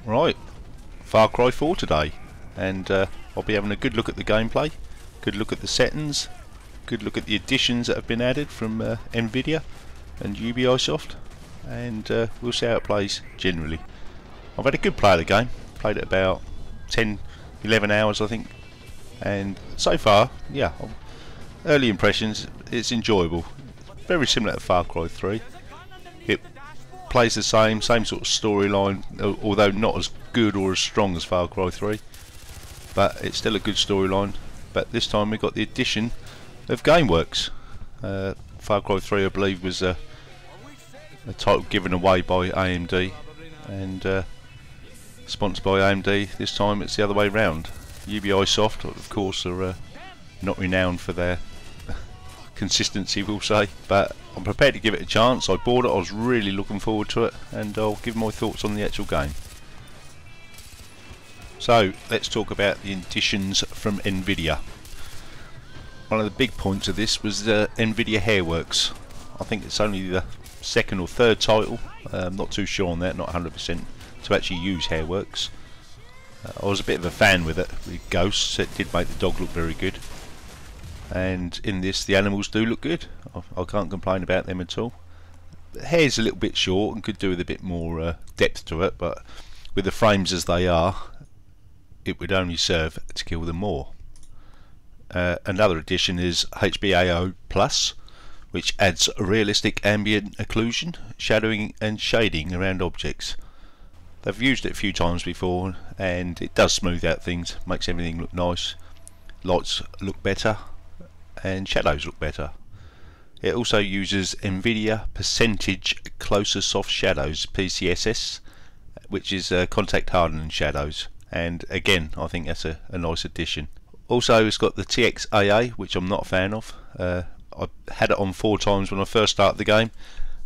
Right, Far Cry 4 today, and I'll be having a good look at the gameplay, good look at the settings, good look at the additions that have been added from Nvidia and Ubisoft, and we'll see how it plays generally. I've had a good play of the game, played it about 10-11 hours I think, and so far, yeah, early impressions, it's enjoyable. Very similar to Far Cry 3. It plays the same sort of storyline, although not as good or as strong as Far Cry 3, but it's still a good storyline. But this time we got the addition of GameWorks. Far Cry 3 I believe was a title given away by AMD and sponsored by AMD. This time it's the other way round. Ubisoft of course are not renowned for their consistency, we'll say, but I'm prepared to give it a chance. I bought it, I was really looking forward to it, and I'll give my thoughts on the actual game. So let's talk about the additions from Nvidia. One of the big points of this was the Nvidia Hairworks. I think it's only the second or third title, I'm not too sure on that, not 100%, to actually use Hairworks. I was a bit of a fan with it, with Ghosts. It did make the dog look very good, and in this the animals do look good. I can't complain about them at all. The hair's a little bit short and could do with a bit more depth to it, but with the frames as they are, it would only serve to kill them more. Another addition is HBAO Plus, which adds a realistic ambient occlusion, shadowing and shading around objects. They've used it a few times before and it does smooth out things, makes everything look nice. Lights look better and shadows look better. It also uses Nvidia Percentage Closer Soft Shadows PCSS, which is contact hardening shadows, and again I think that's a nice addition. Also it's got the TXAA, which I'm not a fan of. I had it on 4 times when I first started the game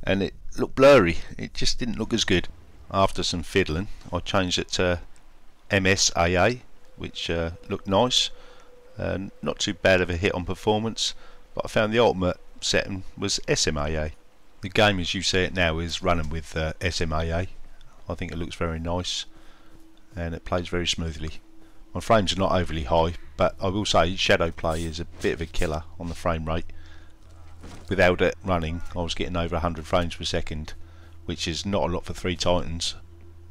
and it looked blurry, it just didn't look as good. After some fiddling I changed it to MSAA, which looked nice, not too bad of a hit on performance, but I found the ultimate setting was SMAA. The game as you see it now is running with SMAA. I think it looks very nice and it plays very smoothly. My frames are not overly high, but I will say shadow play is a bit of a killer on the frame rate. Without it running I was getting over 100 frames per second, which is not a lot for 3 Titans,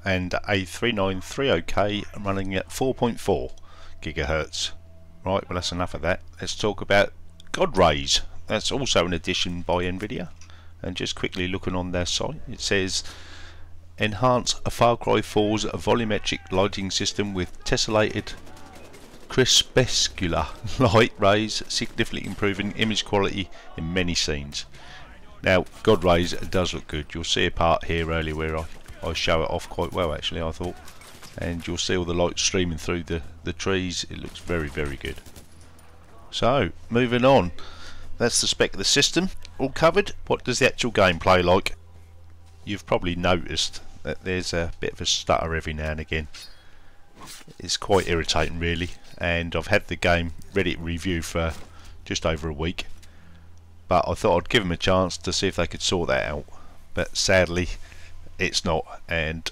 and a 3930K running at 4.4 GHz. Right, well that's enough of that. Let's talk about God Rays. That's also an addition by Nvidia, and just quickly looking on their site, it says enhance a Far Cry 4's volumetric lighting system with tessellated crepuscular light rays, significantly improving image quality in many scenes. Now God Rays does look good. You'll see a part here earlier where I show it off quite well actually, I thought, and you'll see all the light streaming through the trees. It looks very good. So moving on, that's the spec of the system all covered. What does the actual gameplay like? You've probably noticed that there's a bit of a stutter every now and again. It's quite irritating really, and I've had the game ready to review for just over a week, but I thought I'd give them a chance to see if they could sort that out, but sadly it's not. And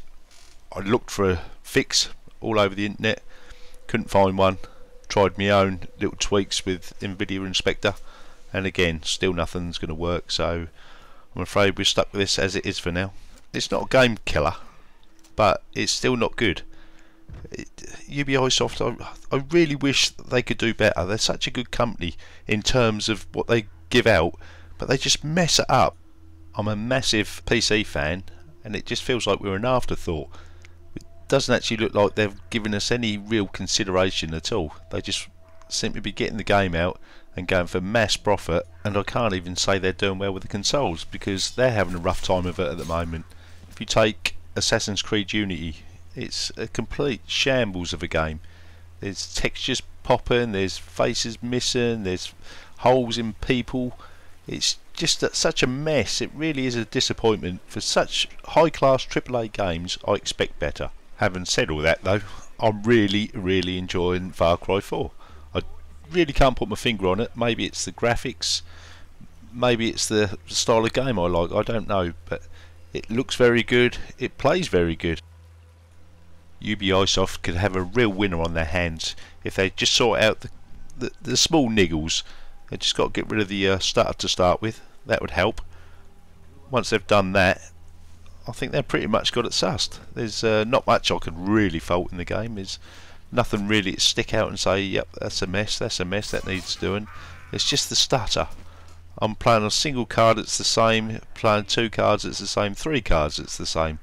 I looked for a fix all over the internet, couldn't find one, tried my own little tweaks with Nvidia Inspector, and again still nothing's going to work, so I'm afraid we're stuck with this as it is for now. It's not a game killer, but it's still not good. Ubisoft, I really wish they could do better. They're such a good company in terms of what they give out, but they just mess it up. I'm a massive PC fan and it just feels like we're an afterthought. It doesn't actually look like they've given us any real consideration at all. They just seem to be getting the game out and going for mass profit, and I can't even say they're doing well with the consoles because they're having a rough time of it at the moment. If you take Assassin's Creed Unity, it's a complete shambles of a game. There's textures popping, there's faces missing, there's holes in people. It's just such a mess. It really is a disappointment. For such high class AAA games I expect better. Having said all that though, I'm really enjoying Far Cry 4. I really can't put my finger on it. Maybe it's the graphics, maybe it's the style of game I like, I don't know, but it looks very good, it plays very good. Ubisoft could have a real winner on their hands if they just sort out the small niggles. They just got to get rid of the stutter to start with. That would help. Once they've done that, I think they've pretty much got it sussed. There's not much I could really fault in the game. There's nothing really to stick out and say, yep, that's a mess, that needs doing. It's just the stutter. I'm playing on a single card, it's the same. Playing 2 cards, it's the same. 3 cards, it's the same.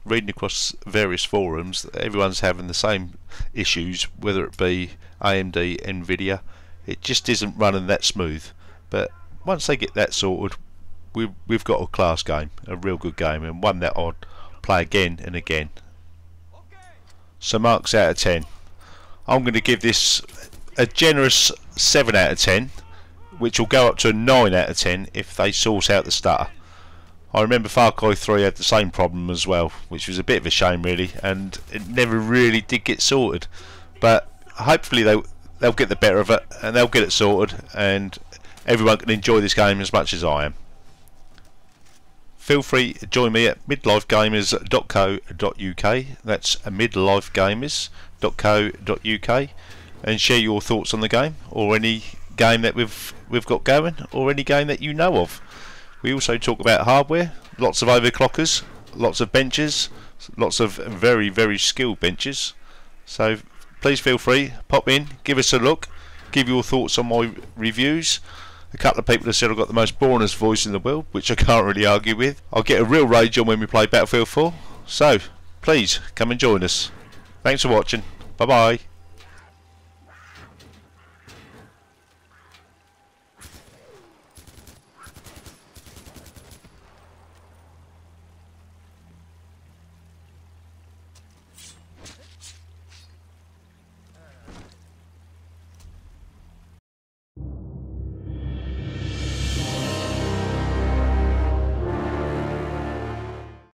Reading across various forums, everyone's having the same issues, whether it be AMD, Nvidia. It just isn't running that smooth. But once they get that sorted, we've got a class game, a real good game, and one that I'd play again and again. So marks out of 10. I'm going to give this a generous 7 out of 10, which will go up to a 9 out of 10 if they sort out the stutter. I remember FarCry 3 had the same problem as well, which was a bit of a shame really, and it never really did get sorted. But hopefully they'll get the better of it, and they'll get it sorted, and everyone can enjoy this game as much as I am. Feel free to join me at midlifegamers.co.uk. That's midlifegamers.co.uk, and share your thoughts on the game, or any game that we've got going, or any game that you know of. We also talk about hardware, lots of overclockers, lots of benches, lots of very, very skilled benches. So please feel free, pop in, give us a look, give your thoughts on my reviews. A couple of people have said I've got the most boringest voice in the world, which I can't really argue with. I'll get a real rage on when we play Battlefield 4. So please come and join us. Thanks for watching. Bye bye.